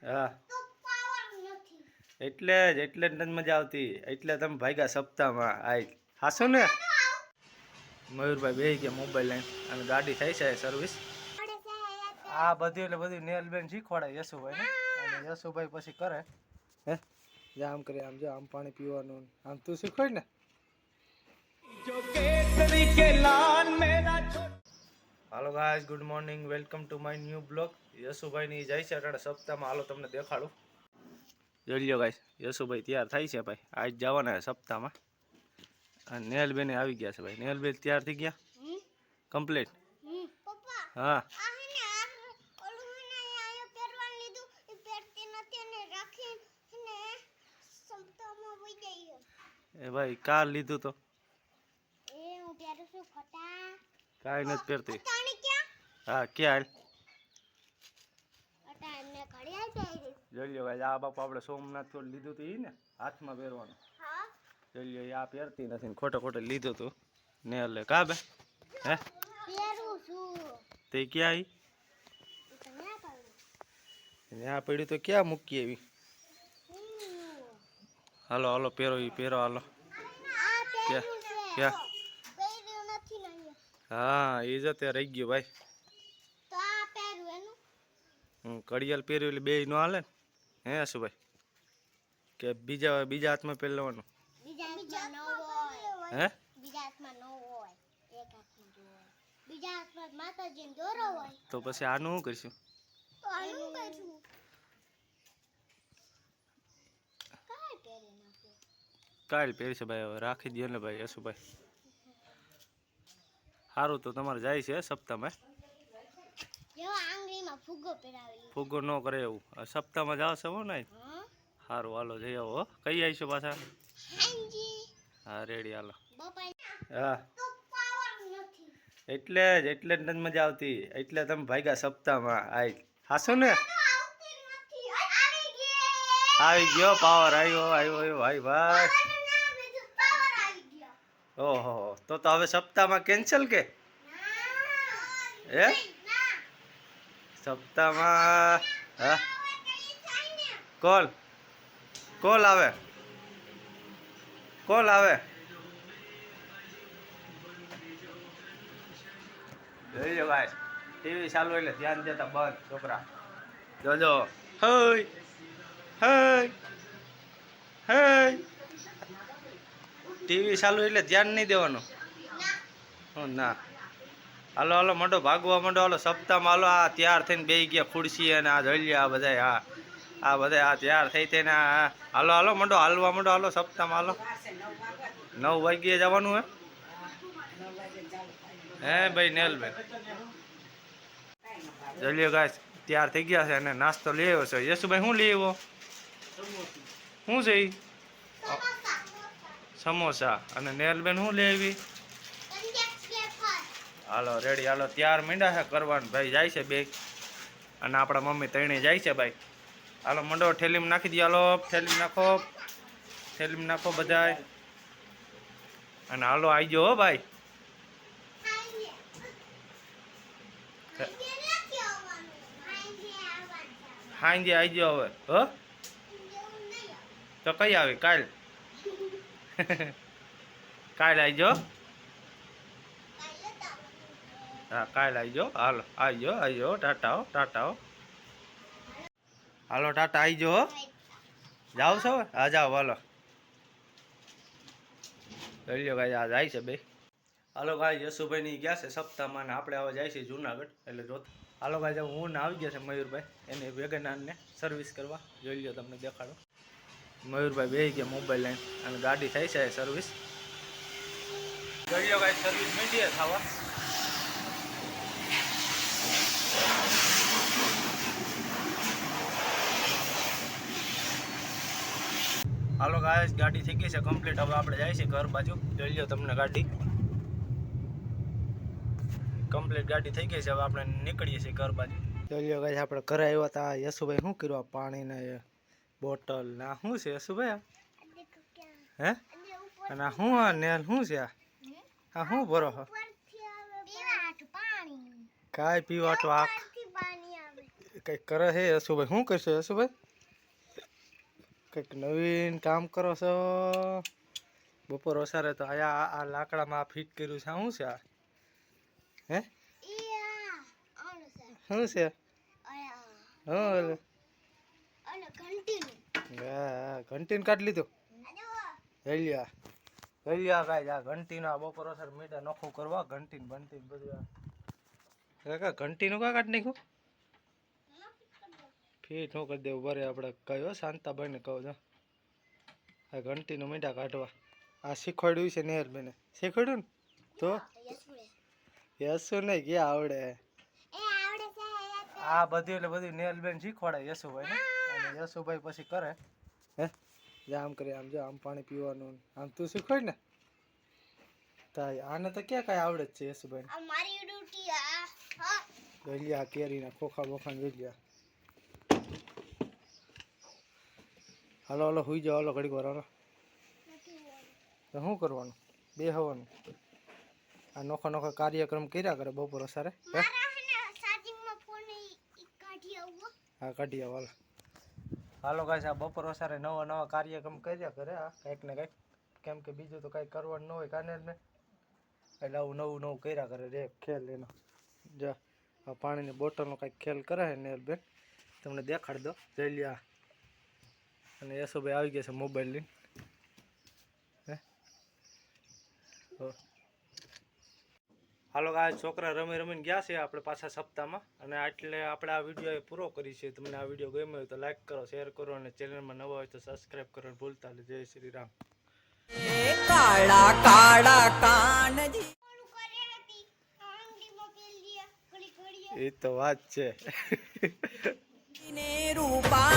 હા એટલે જ નથી મજા આવતી, એટલે તમે ભાગ્યા સપ્તાહમાં આય હાસો ને. મયુરભાઈ બેહી ગયા મોબાઈલ લઈને અને ગાડી થઈ છે સર્વિસ. આ બધું એટલે બધું નેલબેન શીખવાડે યશુભાઈ ને, અને યશુભાઈ પછી કરે હે આમ કરે આમ જો આમ પાણી પીવાનું આમ તું શીખવાડ ને. Hello guys, good morning, welcome to my new blog. Yashubhai ની જાય છે અટાણે સપ્તાહમાં. હાલો તમને દેખાડું. જોઈ લ્યો ગાઈસ, યશુભાઈ તૈયાર થાય છે ભાઈ, આજ જવાના છે સપ્તાહમાં. અને નેલબેન આવી ગયા છે ભાઈ. નેલબેન તૈયાર થઈ ગયા કમ્પ્લીટ. હા એ ભાઈ કાર લીધું તો કાંઈ નથી પહેરતી. હા ક્યાં જોઈ લ્યો ભાઈ, આ બાપા આપણે સોમનાથ તો લીધું હતું એ ને હાથમાં પહેરવાનું. જોઈ લ્યો, આ પહેરતી નથી, ખોટો ખોટો લીધું હતું ને. એટલે કા બે હે તે ક્યાં આવી ત્યાં પડ્યું તો ક્યાં મૂકી એવી. હાલો હાલો પહેરો એ પહેરો હાલો. ક્યાં હા એ જ અત્યારે રહી ગયું ભાઈ. કડિયાલ પહેર્યું એટલે બે નો હાલે ને હે શું ભાઈ? કે બીજા હાથમાં પહેરી લેવાનું હે? તો પછી આનું શું કરીશું? કાલ પહેરશે ભાઈ, હવે રાખી દે ને ભાઈ યશુભાઈ. સારું તો તમારે જાય છે સપ્તાહમાં. ફુગ્ગો ન કરે એવું સપ્તાહમાં જાવ છે હો ને. સારું હાલો જઈ આવો. કઈ આવીશું પાછા? હા રેડી હાલો. હા એટલે જ નથી મજા આવતી, એટલે તમે ભાગ્યા સપ્તાહમાં આય હાસો ને. આવી ગયો પાવર, આવ્યો ભાઈ ભાઈ. ઓહો, તો હવે સપ્તાહમાં કેન્સલ કે હે? સપ્તાહમાં હા કોલ આવે જોઈ લો ભાઈ, ટીવી ચાલુ એટલે ધ્યાન દેતા બંધ છોકરા. જોજો હય ટીવી ચાલુ એટલે ધ્યાન નહીં દેવાનું. હું ના હાલો હાલો મંડો ભાગવા મંડો. હાલો સપ્તાહમાં હાલો. આ તૈયાર થઈને બેસી ગયા ખુરશી અને આ જોઈ લ્યો આ બધા. આ બધા આ તૈયાર થઈ થઈને હાલો હાલો મંડો હાલવા મંડો. હાલો સપ્તાહમાં હાલો. 9 વાગ્યે જવાનું હે ભાઈ નેલભાઈ. જોઈ લ્યો ગાઈસ, તૈયાર થઈ ગયા છે અને નાસ્તો લઈ આવ્યો છે યશુભાઈ. શું લઈ આવ્યો? શું છે? સમોસા. અને નેલબેન શું લઈ આવી? હાલો રેડી હાલો, ત્યાર મીંડા છે કરવાનું ભાઈ. જાય છે બે અને આપણા મમ્મી ત્રણે જાય છે ભાઈ. હાલો મંડો ઠેલીમાં નાખી દે. હાલો થેલીમાં નાખો બધાય. અને હાલો આવી જાઓ હો ભાઈ. હાંજે આવી જાઓ હવે હો. તો કઈ આવી? કાલ આવી જાઓ. હા કાલ આવી જાઓ. હાલો આવી જાઓ. ટાટા. હાલો ટાટા આવી જાઓ. જાઓ છો? હા જાઓ હાલો. લઈ લો ભાઈ, આ જાય છે બે. હાલો ભાઈ, યશુભાઈ ની ગયા છે સપ્તાહમાં ને આપણે હવે જાય છે જુનાગઢ. એટલે જો હાલો ભાઈ, હું ને આવી ગયા છે મયુરભાઈ એને વેગનારને સર્વિસ કરવા. જોઈ લો તમને દેખાડો. મયુરભાઈ બેસી ગયા મોબાઈલ લઈને અને ગાડી થઈ છે સર્વિસ. જોઈ લો ભાઈ, સર્વિસ મીડીએ થવા. હાલો ગાઈસ, ગાડી થઈ ગઈ છે કમ્પ્લીટ. હવે આપણે જાય છે ઘર બાજુ. જોઈ લો તમને ગાડી કમ્પ્લીટ ગાડી થઈ ગઈ છે. હવે આપણે નીકળીએ છીએ ઘર બાજુ. જોઈ લો ગાઈસ, આપણે ઘરે આવ્યા હતા. યશુભાઈ શું કર્યું? પાણી ને બોટલ ના શું છે યશુભાઈ? હે અને શું આ નેલ શું છે? આ શું ભરો છો? કાંઈ પીવાટું આ કંઈક કરે છે યશુભાઈ. શું કરશો યશુભાઈ? કંઈક નવીન કામ કરો છો? બપોર ઓસારે તો આ લાકડામાં આ ફિટ કર્યું છે. શું છે આ? હે શું છે? હા ઘંટીને કાઢી લીધું. હૈયા કાંઈ આ ઘંટીનો આ બપોર ઓસારે મીઠા નોખું કરવા ઘંટીને બંટીને બધું. ઘંટીનું કાં કાઢી નાખ્યું? ફીટ શું કરી દેવું બરે આપણે કયો શાંતાભાઈને કહું છો આ ઘંટીનું મીઠા કાઢવા. આ શીખવાડ્યું છે નેહરબેને. શીખવાડ્યું ને તો યશુ નહીં ક્યાં આવડે આ બધું. એટલે બધું નેહરબેન શીખવાડે યશુભાઈ ને. અને યશુભાઈ પછી કરે હે આમ કરે આમ જો આમ પાણી પીવાનું આમ તું શીખવાડ ને. આને તો ક્યાં કાંઈ આવડે જ છે યશુભાઈ. ગલિયા કેરીના ખોખા બોખા ગલિયા. હાલો હાલો હુઈ જાઓ. હાલો ઘડીક વાર હાલો. તો શું કરવાનું? બે હવાનું આ નોખા નોખા કાર્યક્રમ કર્યા કરે બપોર સારે. હા કાઢી આવો હાલો. હાલો ગાઈસ આ બપોર સારે નવા નવા કાર્યક્રમ કર્યા કરે આ કંઈક ને કંઈક. કેમ કે બીજું તો કંઈ કરવાનું ન હોય કાને ને. એટલે આવું નવું નવું કર્યા કરે રે ખેલ એનો. જા આ પાણીની બોટલનો કંઈક ખેલ કરે છે નેહરબેન. તમને દેખાડી દો જઈ લ્યા. અને યશુભાઈ આવી ગયા છે મોબાઈલ લઈને. હે હાલો આ છોકરા રમી રમીને ગયા છે આપણે પાછા સપ્તાહમાં. અને એટલે આપણે આ વિડીયો પૂરો કરી છે. તમને આ વિડીયો ગમ્યો હોય તો લાઈક કરો, શેર કરો અને ચેનલમાં નવા હોય તો સબસ્ક્રાઈબ કરવાનું ભૂલતા નહીં. જય શ્રી રામ. કાળા કાળા કાનજી એ તો વાત છે. રૂપા